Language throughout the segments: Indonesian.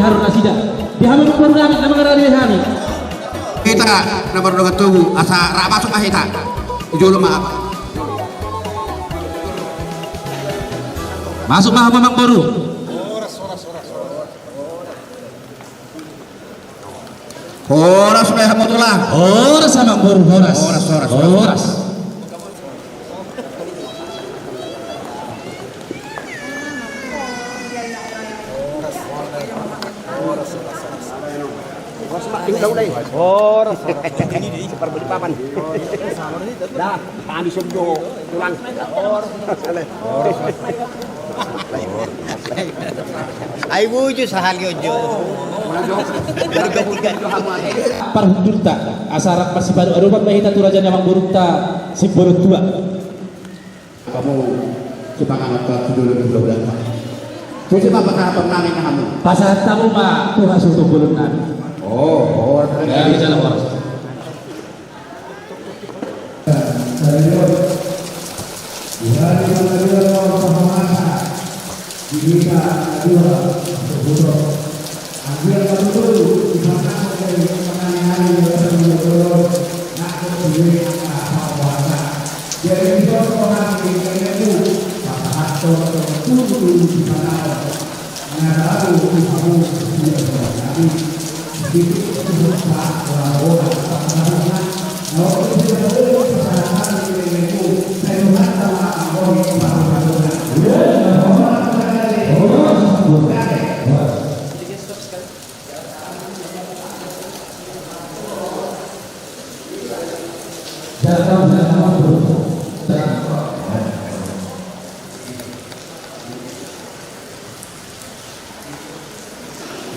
Harun Rasida. Dihamil program nama ngarari hani. Kita nomor 27 asa ra masuk ahita. Jolo maaf. Masuk mah Mamang Boru. Horas meh hamutullah. Horas Mamang Boru, horas. Horas. Seperti papan. Dah, kami sudah pulang. Ay wuju sahal yojo. Parhudurta asarak masih baru arupat mahita tu raja Mamang Boru ta si Boru tua. Kamu coba nganggap dulu bulan. Jadi apa pernah kamu? Pasal tamu mah tuh hasil tu bulunan. Oh, Ya bicara horas.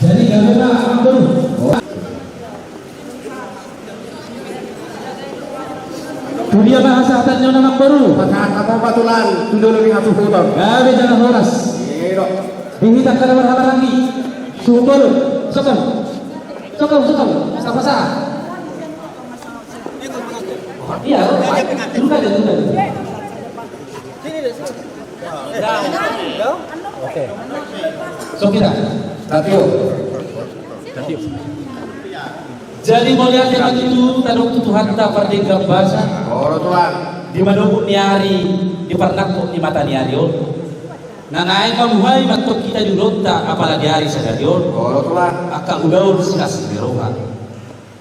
Jadi gambarnya Mamang Boru. Dunia bahasa atasnya Mamang Boru. Maka kamu batulan dulu lebih hatu foto. Ya bicara horas. Dihita kada berapa lagi? Sumber, sokong, apa sah? Iya, tunggu aja. Oke. So kita. Jadi mau lihat yang itu taduk tutuhan tak pardega bahasa. Tuhan. Di madukun niari, di pernakuk di mata niari. Nangain kamuhay matok kita di lonta apalagi hari sadarion. Tuhan. Akan udaur sinas diroha.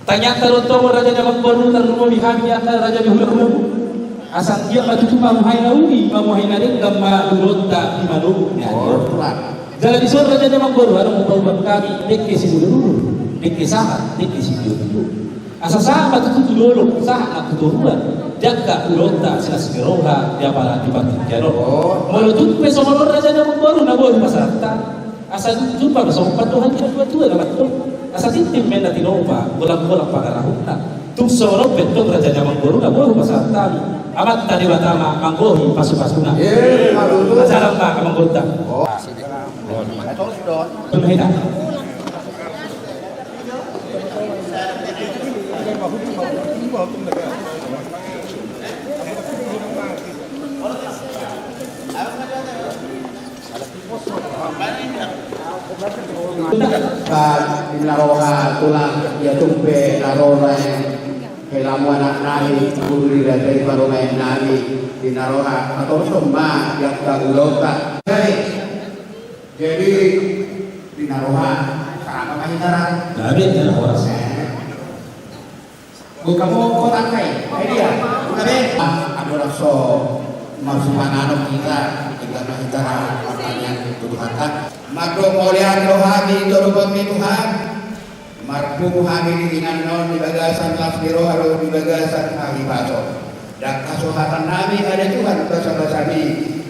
Tanya taruto raja Mamang Boru tarumo bihami akal raja dihulu. Asal dia matutu mamuhay nauni, mamuhay narin gamma lonta di madukun niari. Tuhan. Jalan di sore raja Mamang Boru ada memperubah kami dek si dulu, dek sahat, dek si dulu. Asal sahat itu dulu, sahat nak keturunan. Jaga ulota sinas diroha dia pala di batin jaro. Mulutut peso molor raja Mamang Boru na boy masarta. Asal jumpa beso patuhan kita dua dalam tu. Asal tim menda tinoba bolang-bolang pagarahuna. Tung sorok bentuk raja Mamang Boru na boy masarta. Amat tadi watama manggohi pasu-pasuna. Asalam pa kamanggota. Pemahina. Naroha tulang ya tumpe narora helamu anak nahi guru dari baroma nahi di naroha atau semua yang ulota. Jadi di naroha sama mahitaran. Tapi jangan horas. Kamu kotak dia. Tapi ada rasa masukan anak kita mahitaran pertanyaan Tuhan. Makro mulian rohani dorobot Tuhan. Marfu kami dengan non di bagasan lasbiro harus di bagasan kami baso. Dan kasuhatan nami ada Tuhan bersama-sama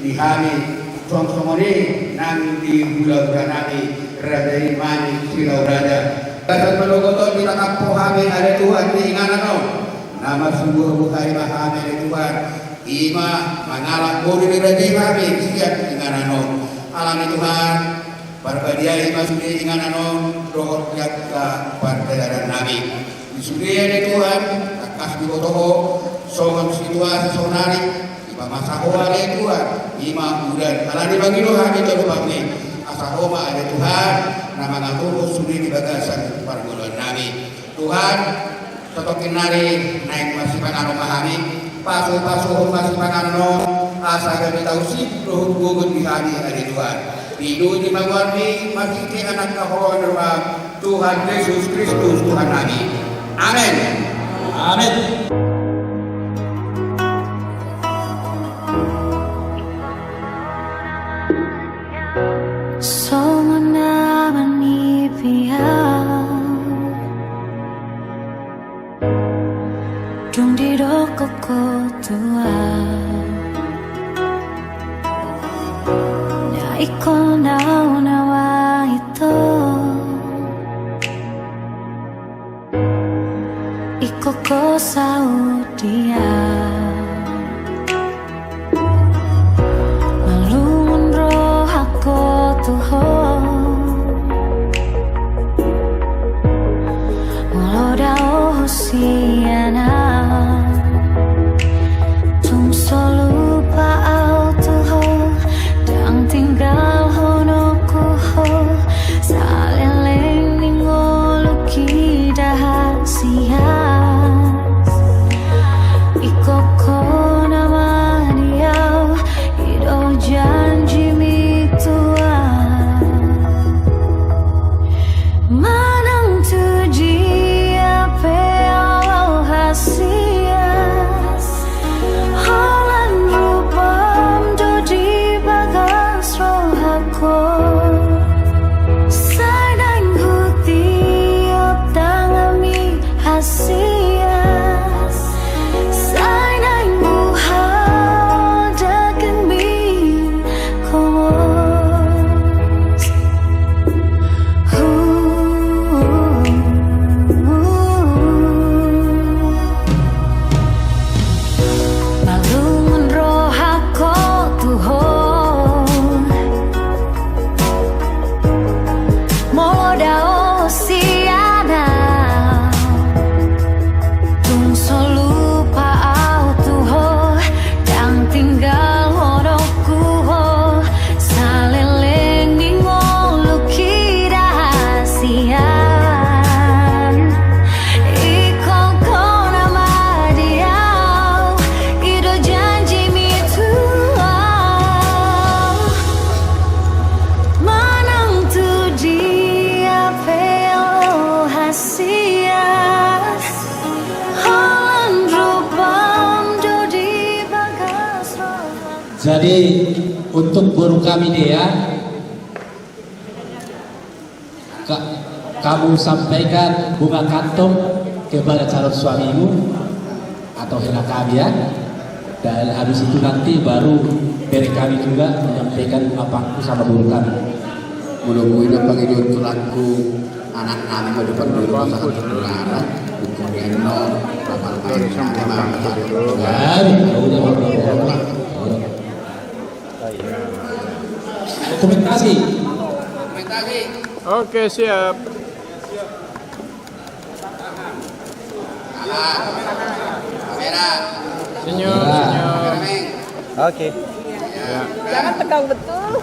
di kami song-songoni nang di bulan nami radai mani silau rada. Kasat melogoto di takapo kami ada Tuhan di ingananon. Nama sungguh bukai kami ada Tuhan. Ima mangalak bodi di radai kami siap ingananon. Alami Tuhan. Barbadiai masudi ingananon dohor jaga partai nabi. Disuriya Tuhan akas dibotoho songon situasi sonari iba masaho ada Tuhan ima bulan karena dibagi doa kita lupa nih asahoma ada Tuhan na mga tuhos suni di bagasan pargulan nami. Tuhan, totokin nari naik masih pangano mahami, pasu-pasu masih pangano asa gani tausip luhut gugut di hari hari Tuhan. Pidu di mawani masih ke anak kahon Tuhan Yesus Kristus Tuhan kami. Amin. Amin. Dung di doko tua na iko naunawa ito iko ko Saudia malungun roh ako tuhon walau daw siana tung solo pa auto ho dang tinggal hono ko ho saleleng ningolo kidahasias ikoko nama diau ido janji mitua manang tuji Jadi untuk guru kami dia, kamu sampaikan bunga kantong kepada calon suamimu atau hendak kami ya. Dan habis itu nanti baru dari kami juga menyampaikan bunga pangku sama guru kami. Mudah-mudahan panggilan tulangku anak kami ke depan dulu sangat terlarang. Hukum eno, lapar Dokumentasi. Oke, siap. Kamera. Senyum, senyum. Oke. Ya. Jangan tegang betul.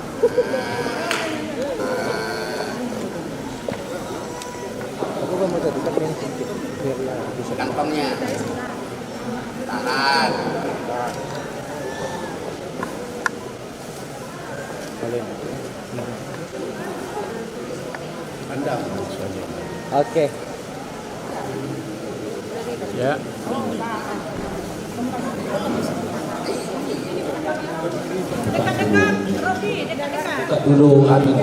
Aku kan mau jadi tapi sedikit biar bisa Kantongnya. Tangan. kalian. Anda. Oke. Ya. Buka dulu amin.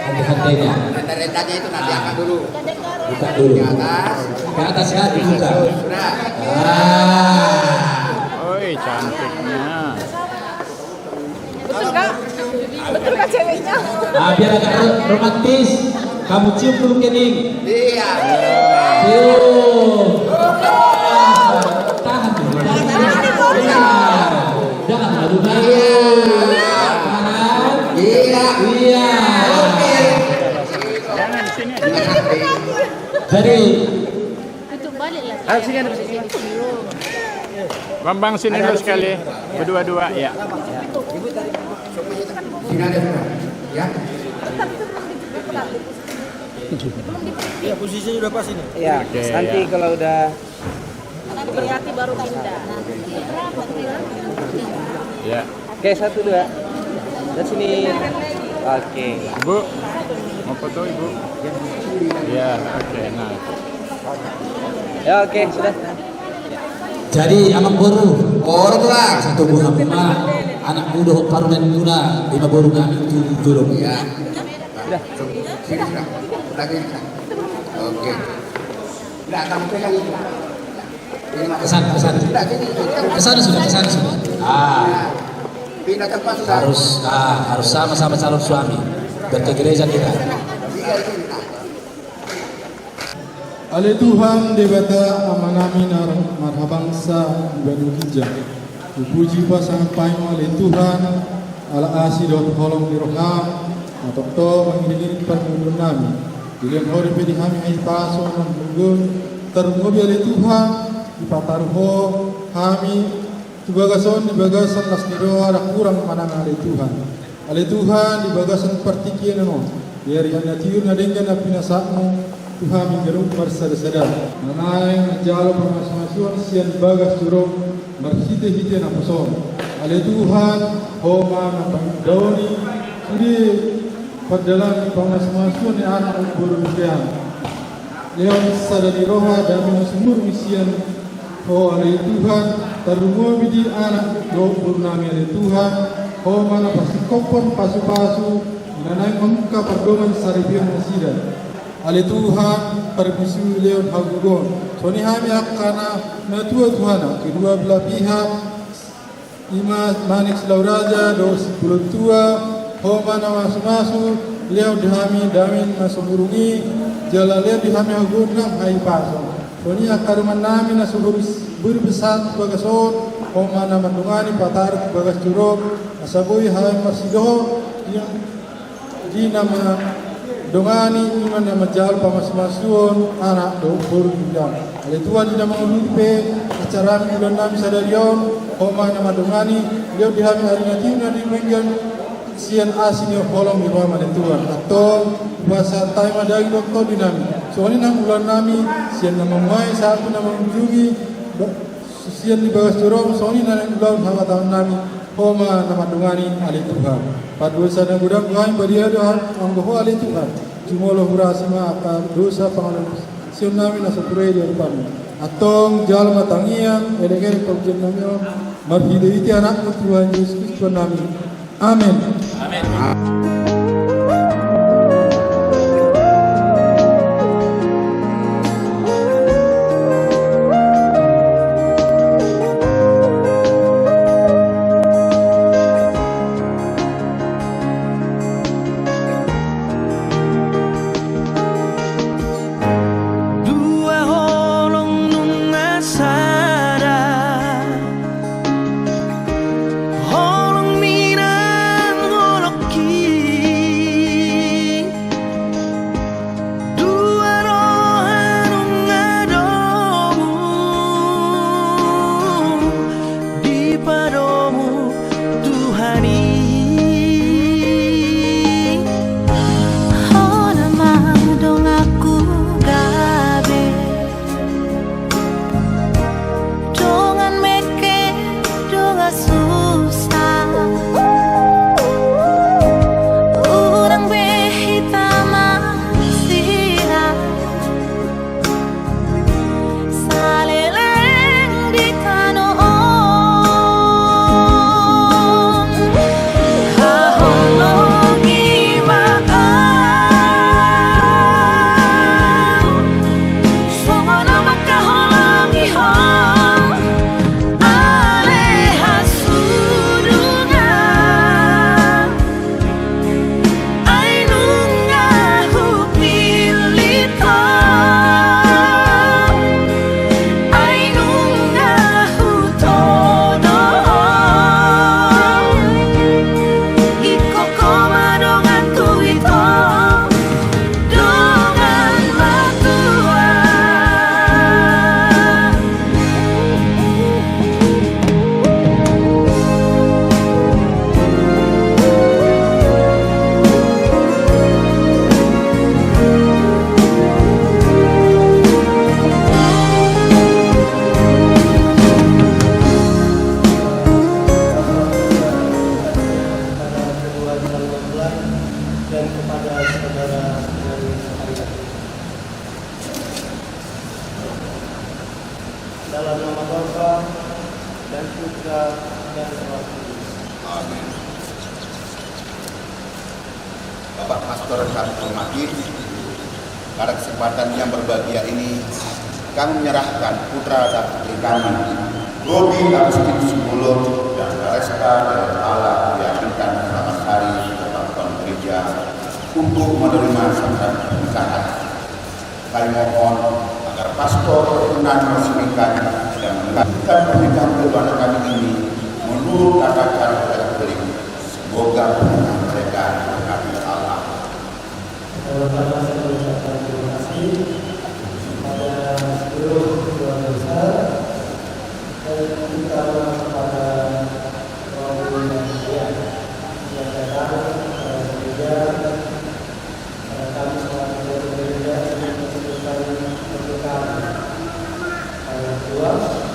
Hati-hatinya. Rentanya itu nanti angkat dulu. Buka dulu. Ke atas. Ke atas ya dibuka. Sudah. Oi, cantiknya. Betul nggak? Betul nggak ceweknya? Nah, biar agak romantis, kamu cium dulu kening. Iya. Cium. Tahan dulu. Iya. Jangan malu-malu. Tahan. Iya. Iya. Jangan di sini aja. Jadi Tutup balik lah. Ayo sini ada sini. Bambang sini dulu sekali. Berdua-dua, ya. Sini ada sudah. Ya. Ya posisinya udah pas ini. Ya, Oke, nanti ya. kalau udah Berarti baru pindah. Ya. oke 1 2. Dari sini. Oke. Ibu, mau foto ibu? Ya, oke, nah. Ya oke sudah. Jadi amang boru Orang lah. satu buah bunga anak muda parumen guna 5 boru kami turun Ya. Sudah. Sini sudah. Lagi. Oke. Tidak kamu pegang itu. kesana Tidak sini. kesana sudah Pindah tempat sudah. harus sama-sama calon suami dan ke gereja kita. Ale Tuhan debata amanami marhabangsa ibadu hijab. Puji pasang paimo ale Tuhan ala asi dot holong diroham atau to mengiringi permundur nami. Dilihat hori pedi kami ai paso menggun termobi ale Tuhan ipataruho kami di bagasan lasniro ada kurang manang ale Tuhan. Ale Tuhan di bagasan partikian no. Dari anda tiur nadenggan apinasakmu Tuhan menggeruk bersada-sada. Nanai menjalo permasalahan sian bagas curug marhite-hite na puson. Ale Tuhan homa na pangdoni sudi perjalanan permasalahan ni anak berusia. Leon sadari roha dan sumur misian ho ale Tuhan tarumo bidi anak do purnami ale Tuhan homa na pasikopon pasu-pasu nanai membuka perdoman saribian masida. Ale Tuhan permisu leon hagugon. Soni kami akana natua Tuhan kedua belah pihak Ima Manik Lauraja dos tua homa na masu-masu leon dihami damin masumurungi jala leon dihami hagun nam hai paso. Soni akaruman nami na berbesar bagason homa na mandungani patar bagas curug asabui hai marsido yang di nama dongani iman yang majal pamas-masuan anak do berundang. Ale Tuhan tidak mengulupe acara bulan nami sadarion homa nama dongani dia dihami hari nanti di menggan sian asin yang holong di rumah ale Tuhan atau puasa time ada doktor dinami. Soalnya nang bulan nami sian nama muai satu nama menjungi sian di bawah curong soalnya nang bulan hawa tahun nami homa nama dongani ale Tuhan. Padusa na gudang ngayon bariya doon ang buho ale Tuhan. Jumolo hurasima akan dosa pangalan siyon namin na sa puray di Arpan. Atong jal matangian edegen pagjen namin marhiditi anak mo Tuhan Yesus Kristus namin. Amen. Dua holong nunga sada holong minang holok ki dalam nama Bapa dan Putra dan Roh Kudus. Amin. Bapak Pastor kami hormati, pada kesempatan yang berbahagia ini kami menyerahkan putra dan putri kami, Robi Agustinus Muluk dan Reska dari Allah diyakinkan selamat hari kepada gereja untuk menerima syarat pernikahan. Kami mohon agar pastor berkenan meresmikan dan melanjutkan pernikahan kedua anak kami ini menurut tata cara Katolik. Semoga pernikahan mereka berkati Allah. Pertama saya mengucapkan terima kasih kepada seluruh keluarga besar dan terutama kepada orang yang datang pada gereja. Kami selalu bekerja untuk melakukan pernikahan kedua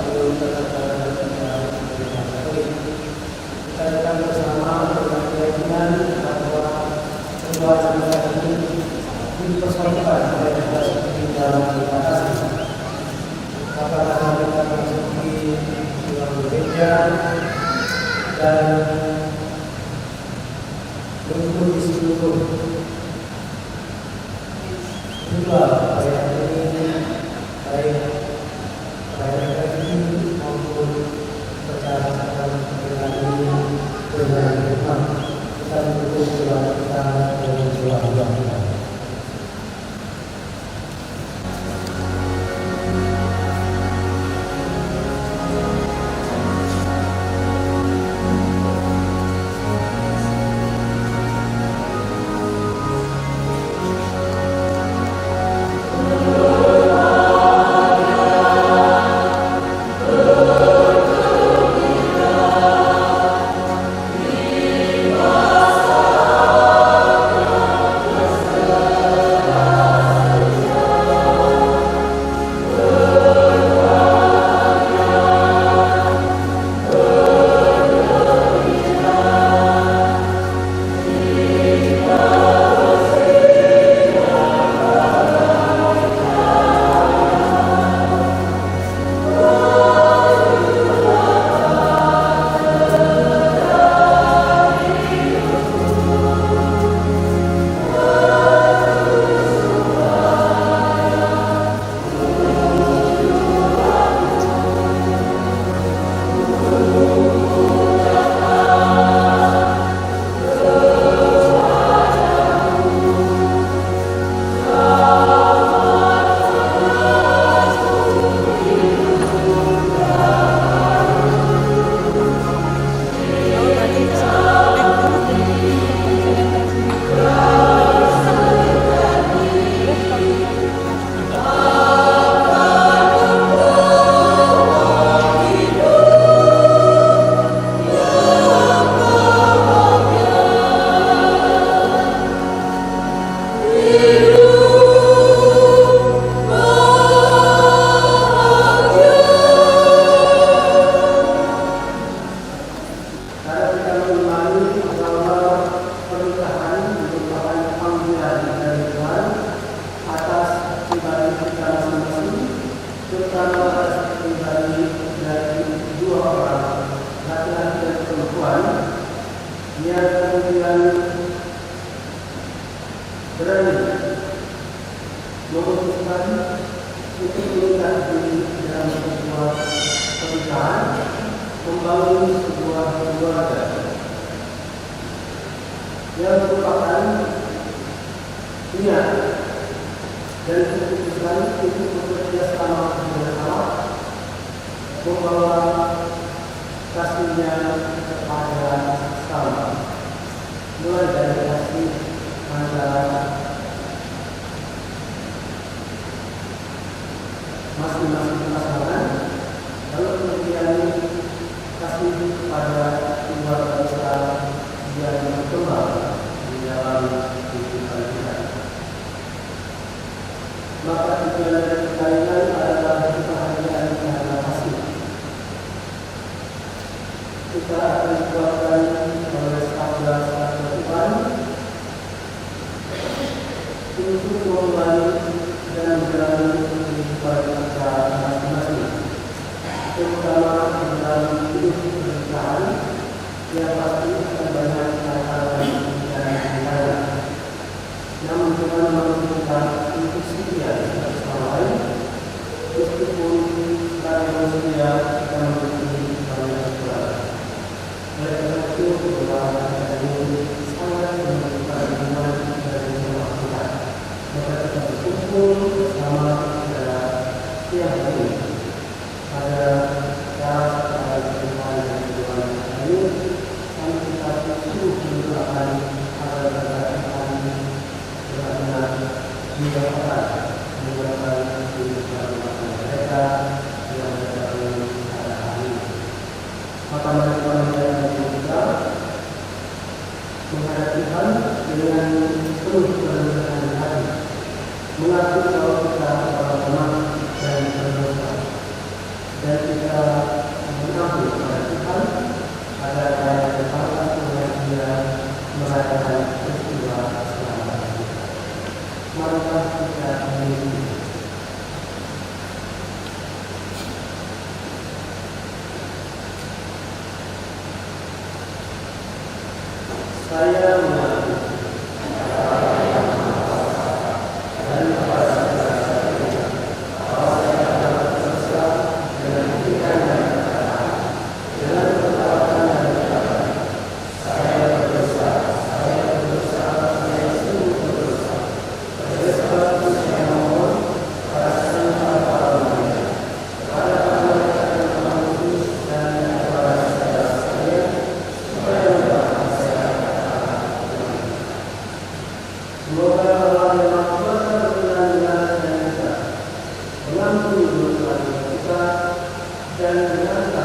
lalu terkait dengan pernikahan Katolik. Kita datang bersama dengan keyakinan bahwa kedua pernikahan ini dipersatukan oleh Allah dalam kasih. Apakah kita memasuki dalam gereja dan mengikuti seluruh ritual perayaan ini, baik perayaan ini maupun perayaan pernikahan ini dengan Tuhan. Kita mendukung keluarga kita dan keluarga kita. Untuk memulai dan menjalani kehidupan kita masing-masing. yang pasti akan banyak hal-hal dan hal. Namun dengan kita untuk setia sama lain, meskipun dari manusia kita memiliki banyak kekurangan. Oleh karena itu, kekurangan ini sangat memerlukan iman dari semua pihak. Maka kita berkumpul bersama pada siang ini pada cara kehidupan dan kehidupan ini, dan kita sungguh mendoakan agar kita benar-benar didapatkan kehidupan mereka yang dalam keadaan ini. Maka mereka yang kita menghadap Tuhan dengan penuh kerendahan hati, mengaku bahwa kita adalah teman dan berdosa, dan kita mengaku kepada Tuhan agar kita dapat Dia merayakan peristiwa selamat. Marilah kita menyanyi. Saya mengaku dan kepada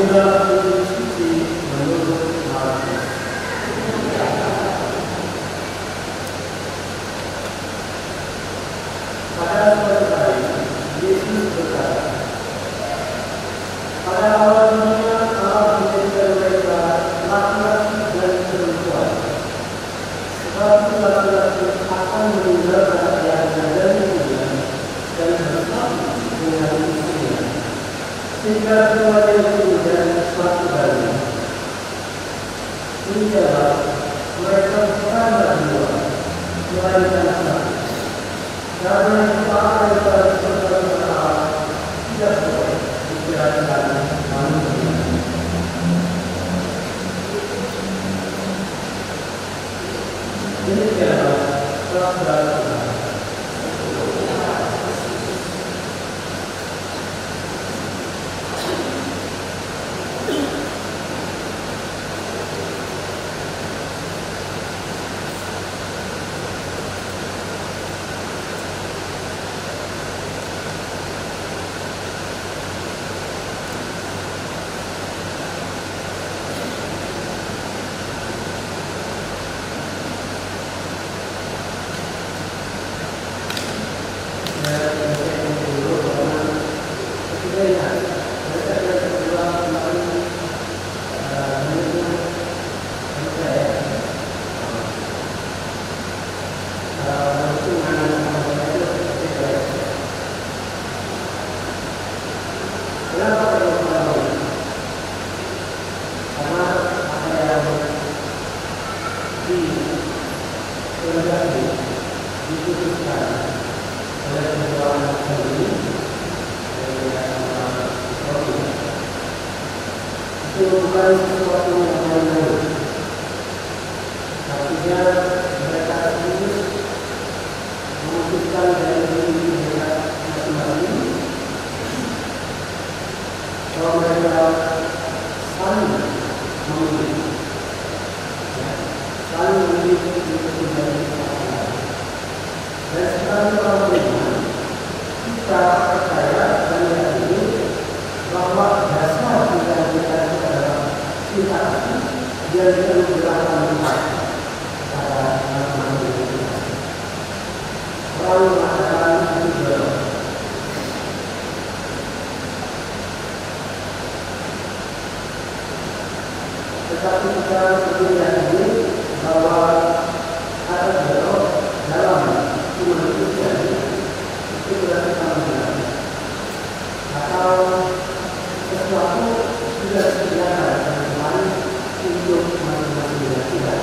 juga suci menurut Markus. Pada suatu hari, Yesus berkata, pada awal dunia Allah menjadikan mereka laki-laki dan perempuan. Sebab laki-laki akan meninggalkan ayahnya dan ibunya dan bersatu dengan istrinya, sehingga keluarga itu menjadi suatu badan. Demikianlah mereka bukanlah dua, melainkan satu. Karena yang kepala daripada saudara Allah tidak boleh dikirakan manusia. Demikianlah saudara. Itu bukan sesuatu yang main-main. Artinya mereka harus memutuskan dari diri mereka masing-masing bahwa mereka saling memilih, saling memilih untuk menjadi pasangan. Dan sekarang kalau kita percaya dan yakini bahwa dasar kita adalah cinta dan keberanian pada manusia kita. Orang mengatakan itu belum. Tetapi kita perlu yakini bahwa ada belok dalam manusia itu berarti manusia atau sesuatu sudah disediakan dengan baik untuk masing-masing kita.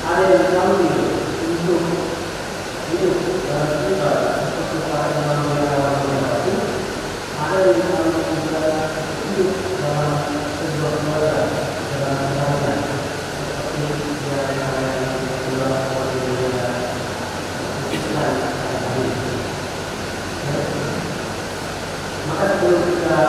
Ada yang kami untuk hidup dalam kita seperti para manusia itu. Ada yang kami juga hidup dalam sebuah keluarga dalam keadaan seperti yang kedua keluarga Islam. Maka sebelum kita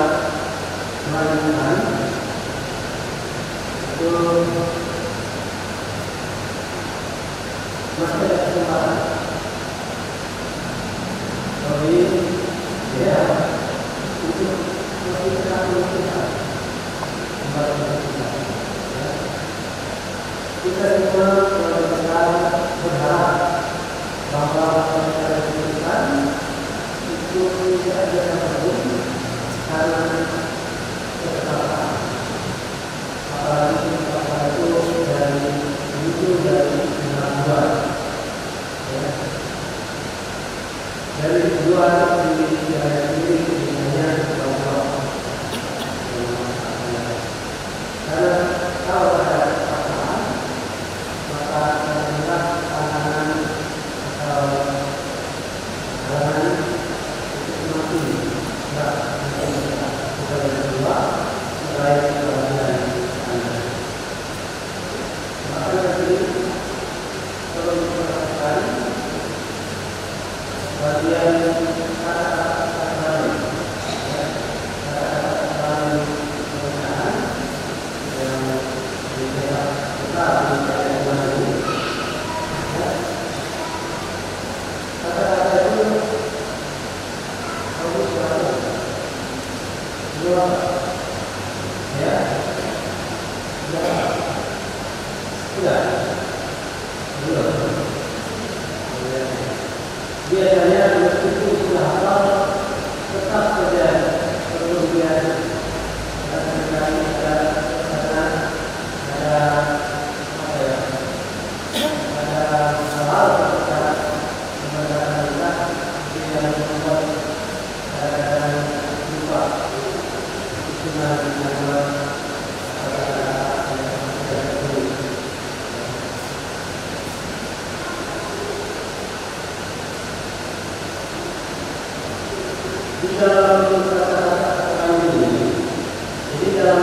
dalam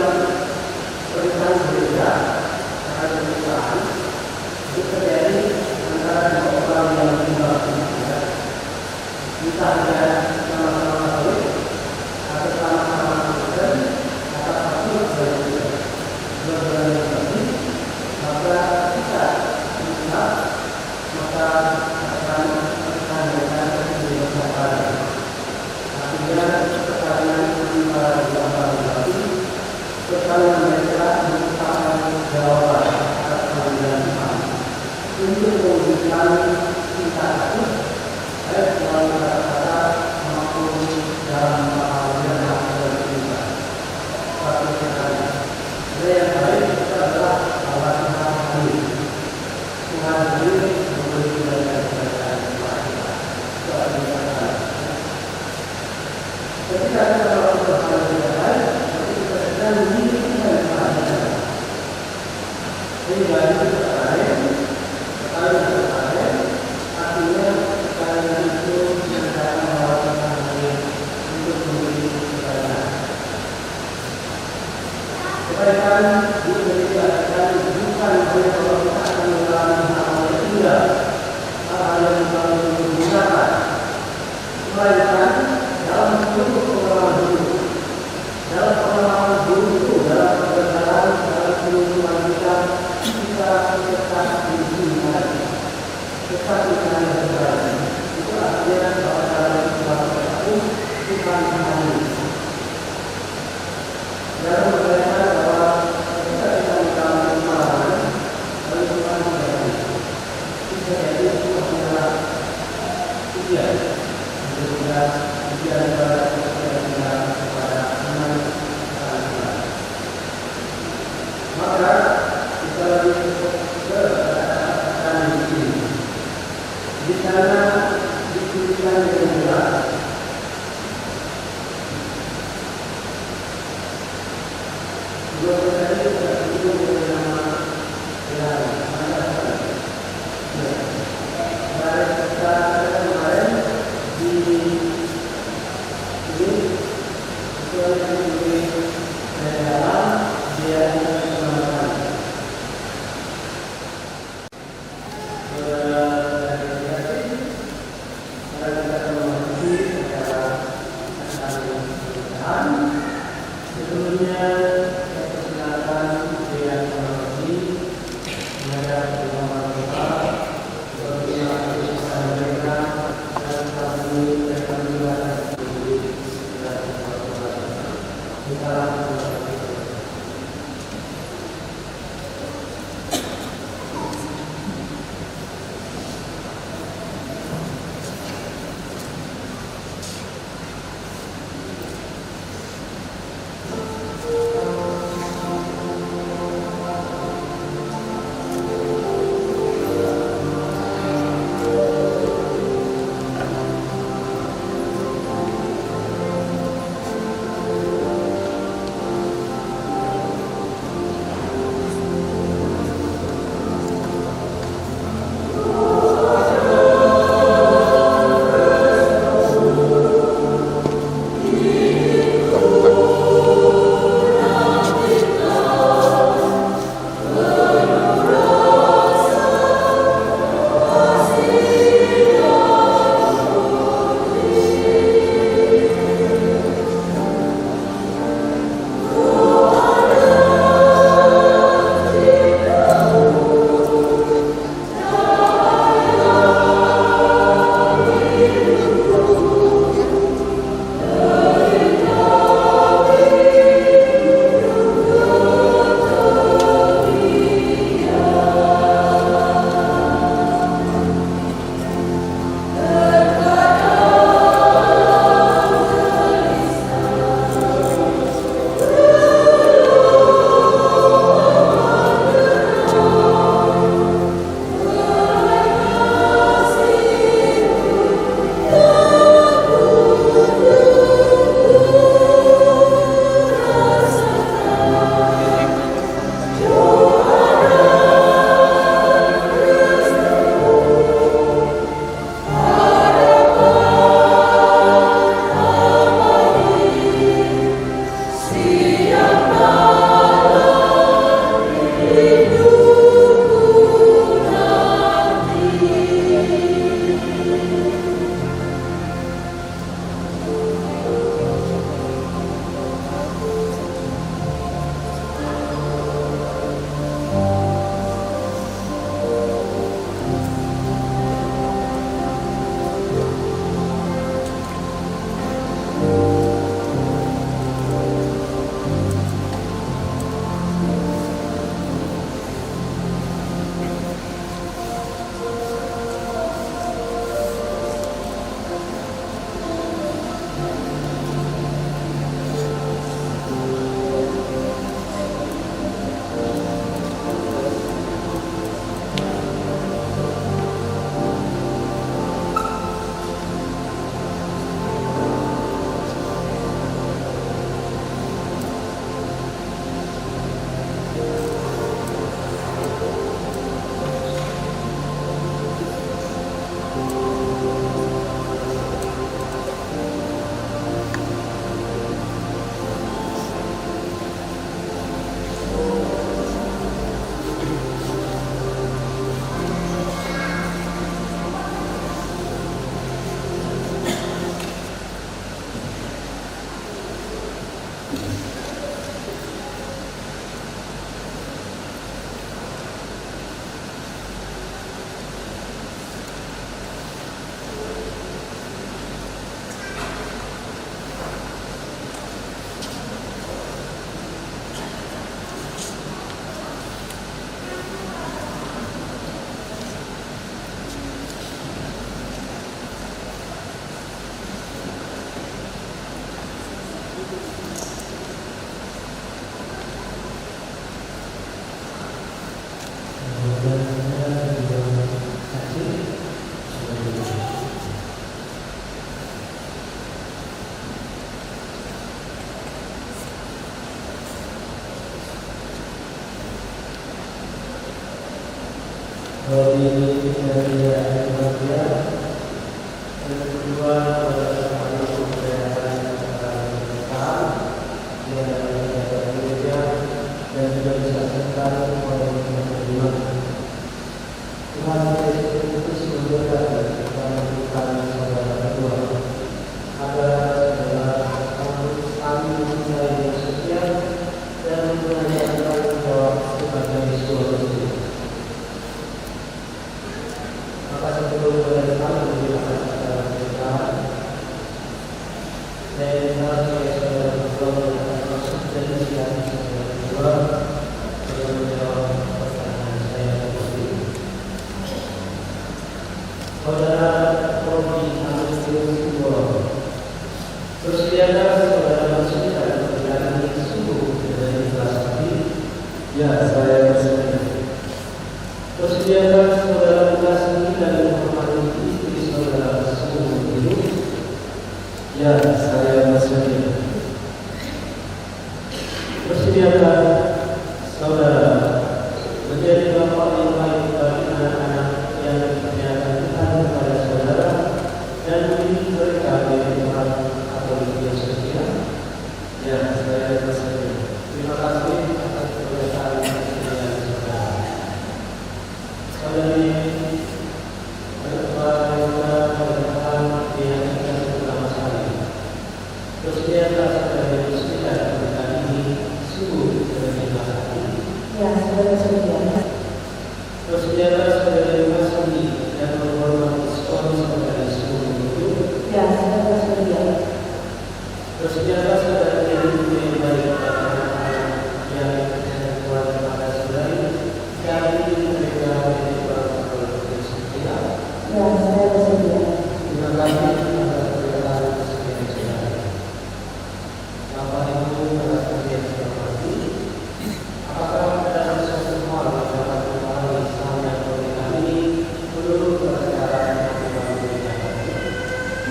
pernikahan berbeda, cara pernikahan itu terjadi antara dua orang yang tinggal berbeda. Misalnya sama-sama kawin atau sama-sama Kristen atau satu berbeda, maka kita bisa maka akan menandakan kebebasan. Artinya perkawinan antara dua orang laki, perkawinan mereka merupakan jawaban atas panggilan Tuhan untuk mewujudkan cinta kasih baik melalui kata-kata maupun dalam hal yang dan cinta. Satu sekali, yang baik adalah bahwa Tuhan hadir. Tuhan hadir memberi kebaikan kepada kita. Ketika kita melakukan hal yang baik, kita sedang menginginkan kebahagiaan. Sehingga itu lain, artinya kalian itu sedang melakukan hal untuk memberi kebaikan. Kebaikan diberikan bukan oleh Allah kita akan mengalami hal yang indah, hal yang menggunakan, melainkan dalam seluruh pengalaman hidup. Dalam pengalaman hidup itu, dalam perjalanan, dalam kehidupan kita tetap di sini lagi, tetap di sana berjalan. Itu artinya bahwa dalam kehidupan itu bukan hanya dalam berkaitan bahwa ketika kita mengalami pengalaman, lalu Tuhan menjadi bisa jadi itu adalah ujian, ujian kepada kita kepada iman Tuhan. Maka kita lebih akan di sana dituliskan dengan jelas. Dua tadi itu bernama kemarin di ini itu dari dalam dia menggunakan sebelumnya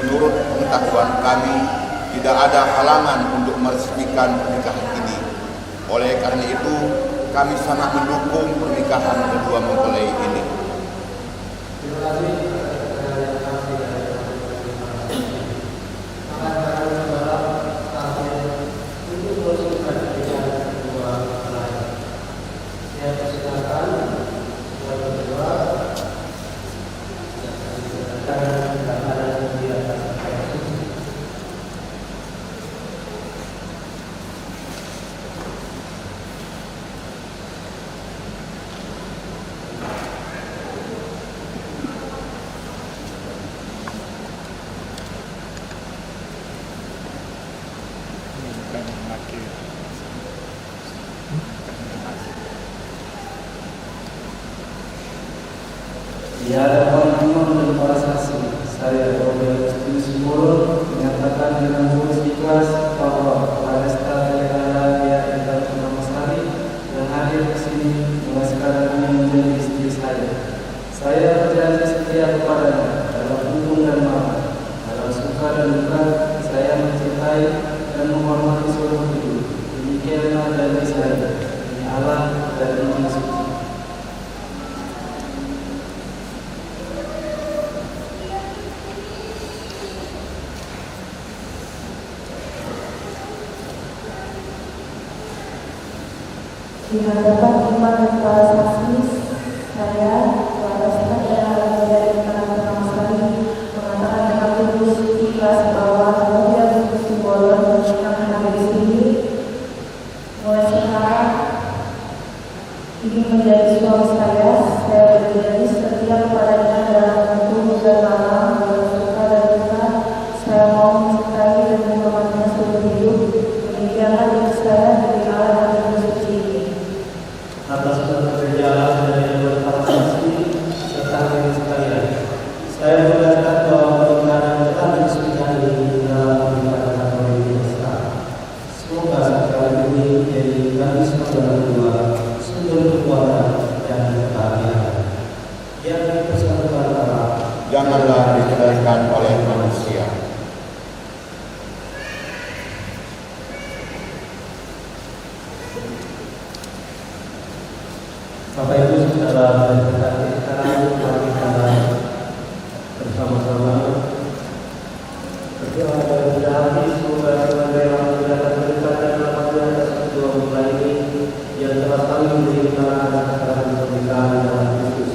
Menurut pengetahuan kami, tidak ada halangan untuk meresmikan pernikahan ini. Oleh karena itu, kami sangat mendukung pernikahan kedua mempelai ini. Di hadapan imam dan para saksi, saya Robert Simbolon menyatakan dengan tulus ikhlas bahwa Palesta Telekala Intan Masari yang hadir di sini mulai sekarang ini menjadi istri saya. Saya berjanji setia kepadanya dalam hukum dan maaf, dalam suka dan duka. Saya mencintai dan menghormati seluruh hidup. Demikianlah janji saya. Demi Allah. Di hadapan imam dan para saksi, saya, Waras dan dari teman-teman sekali, mengatakan dengan tulus ikhlas bahwa Rohia Simbolon yang hadir di sini mulai sekarang ini menjadi suami saya berjanji setia kepadanya dalam bentuk dan malam, dalam suka dan duka. Saya mau mencintai dan menghormatinya seumur hidup. Demikianlah diri saya dari Allah dan suci ini. Atas pekerjaan dari dua para saksi serta hadirin sekalian, saya menyatakan bahwa pernikahan yang telah diresmikan ini adalah pernikahan katolik Islam. Semoga sekali ini menjadi gadis penggelar kedua sumber kekuatan dan kebahagiaan yang dipersatukan Allah. Janganlah dikendalikan oleh manusia. Bapak Ibu saudara berkati, sekarang mari kita bersama-sama berdoa dan berhati semoga Tuhan rela memberikan berkat dan rahmat-Nya atas kedua mempelai ini yang telah saling beriman akan pernikahan dalam Kristus.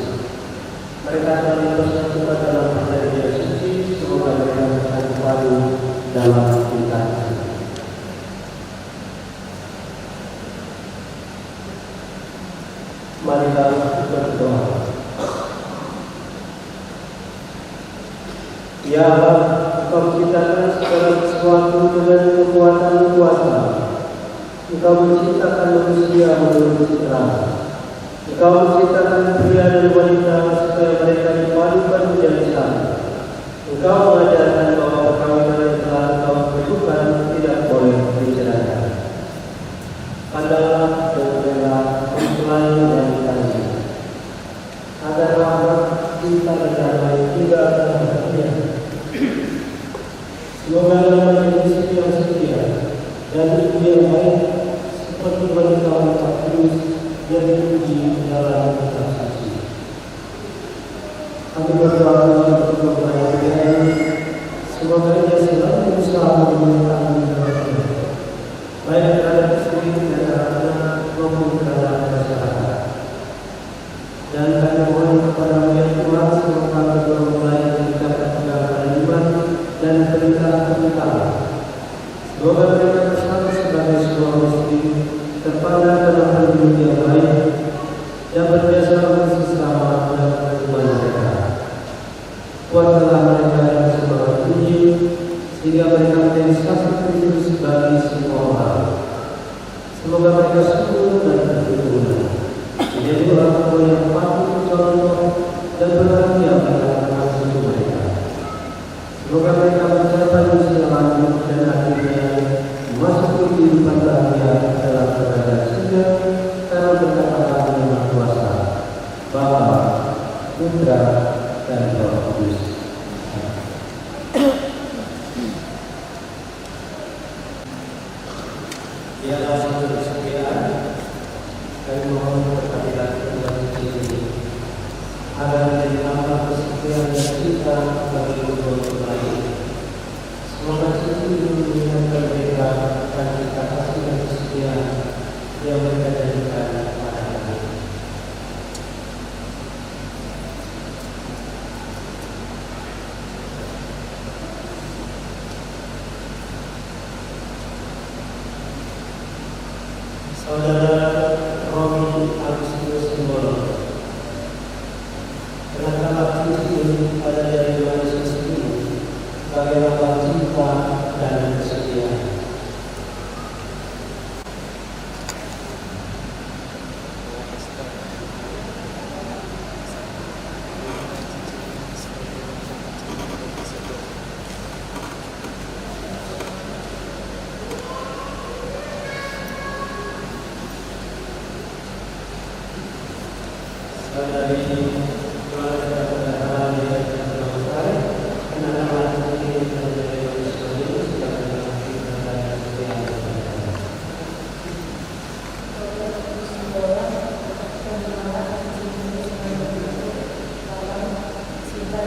Mereka telah dipersatukan dalam perjanjian suci, semoga mereka bersatu padu dalam cinta. Mari kita berdoa. Ya Allah, Engkau menciptakan segala sesuatu dengan kekuatan kuasa. Engkau menciptakan manusia menurut citra. Engkau menciptakan pria dan wanita supaya mereka dipadukan menjadi satu. Engkau mengajarkan bahwa perkawinan yang telah Engkau tentukan tidak boleh diceraikan. Adalah dan rela mempelai dan tanya agar rahmat cinta dan damai hingga akhirnya. Semoga dalam istri yang setia dan ibu yang baik seperti wanita wanita kudus yang dipuji dalam kitab suci. Kami berdoa untuk mempelai ini, semoga ia selalu berusaha menemukan baik terhadap istri dan anak maupun terhadap masyarakat. Dan kami mohon kepada Yang Tuhan semoga kedua mempelai meningkatkan kegiatan iman dan pernikahan. Semoga mereka bersama sebagai suami istri terpandang dalam hidup yang baik yang berbiasa bersama dalam kehidupan mereka. Kuatkanlah mereka yang semangat Injil sehingga mereka menjadi saksi Kristus bagi semua orang. Semoga mereka sungguh dan berguna menjadi orang tua yang patut contoh dan berbahagia pada anak cucu mereka. Semoga mereka mencapai usia lanjut dan akhirnya memasuki kehidupan bahagia dalam kerajaan surga karena berkat Allah yang Maha Kuasa, Bapa, Putra, dan Roh Kudus. Ialah satu kesetiaan kami mohon berkatilah kedua suci ini agar menjadi amal kesetiaan dan cinta bagi kedua mempelai. Semoga suci mengingatkan mereka akan cinta kasih dan kesetiaan yang mereka jadikan pada kami. Saudara Romi Agustinus Simbolon, kenakalah Kristus pada dari Yesus ini sebagai lambang cinta dan kesetiaan. Dari keluarga perdagangan yang besar, kenakalah Kristus pada Yesus ini sebagai lambang cinta dan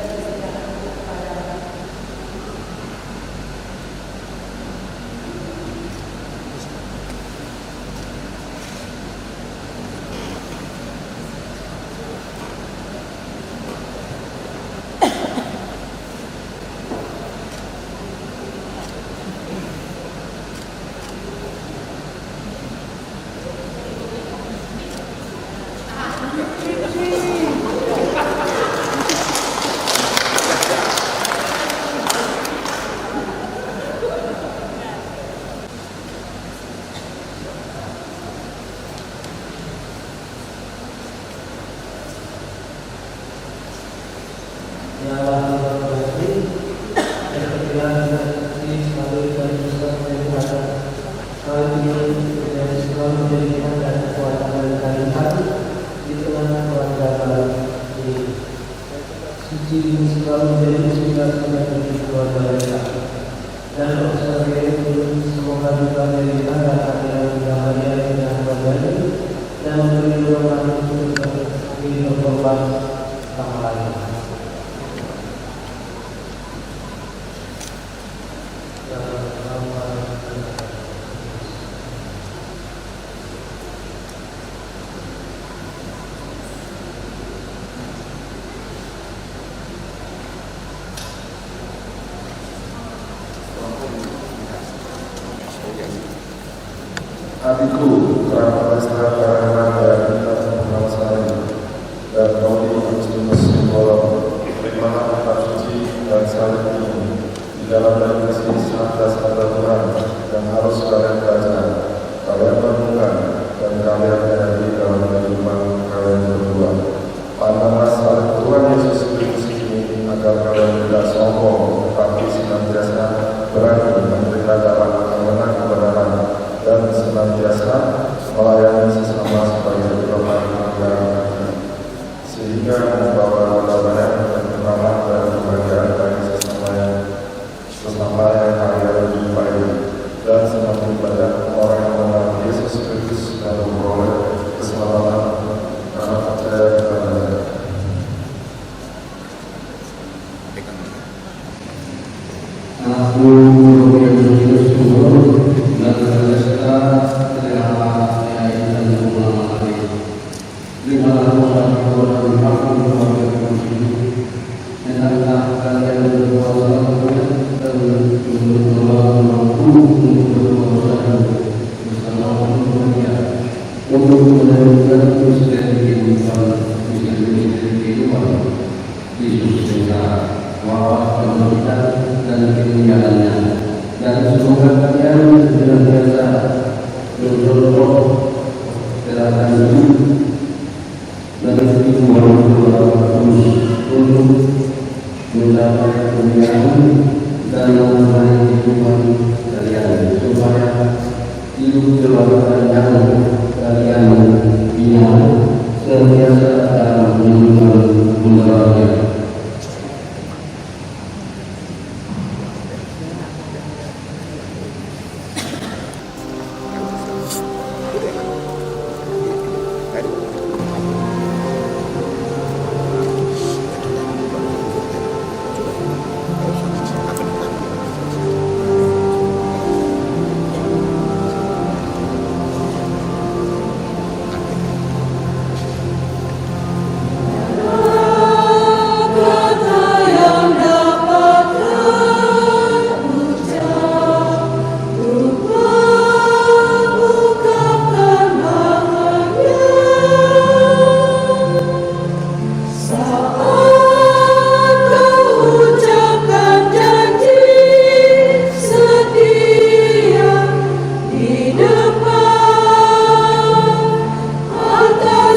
kesetiaan. Adikku, Pramestra Karananda Purnamasari dan Rodi Agustinus Simbolon, terimalah kitab suci dan salib ini di dalam berisi atas kata Tuhan dan harus kalian baca, kalian renungkan dan kalian hayati dalam kehidupan kalian berdua. Pandanglah salib Tuhan Yesus Kristus ini agar kalian tidak sombong, tetapi senantiasa berani menderita dalam kemenangan kebenaran dan senantiasa melayani sesama sebagai perubahan agama, sehingga membawa kedatangan dan kemenangan dan kebahagiaan bagi sesama yang kalian jumpai, dan semakin banyak orang yang mengenal Yesus Kristus dan memperoleh keselamatan karena percaya kepadanya.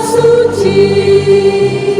Suci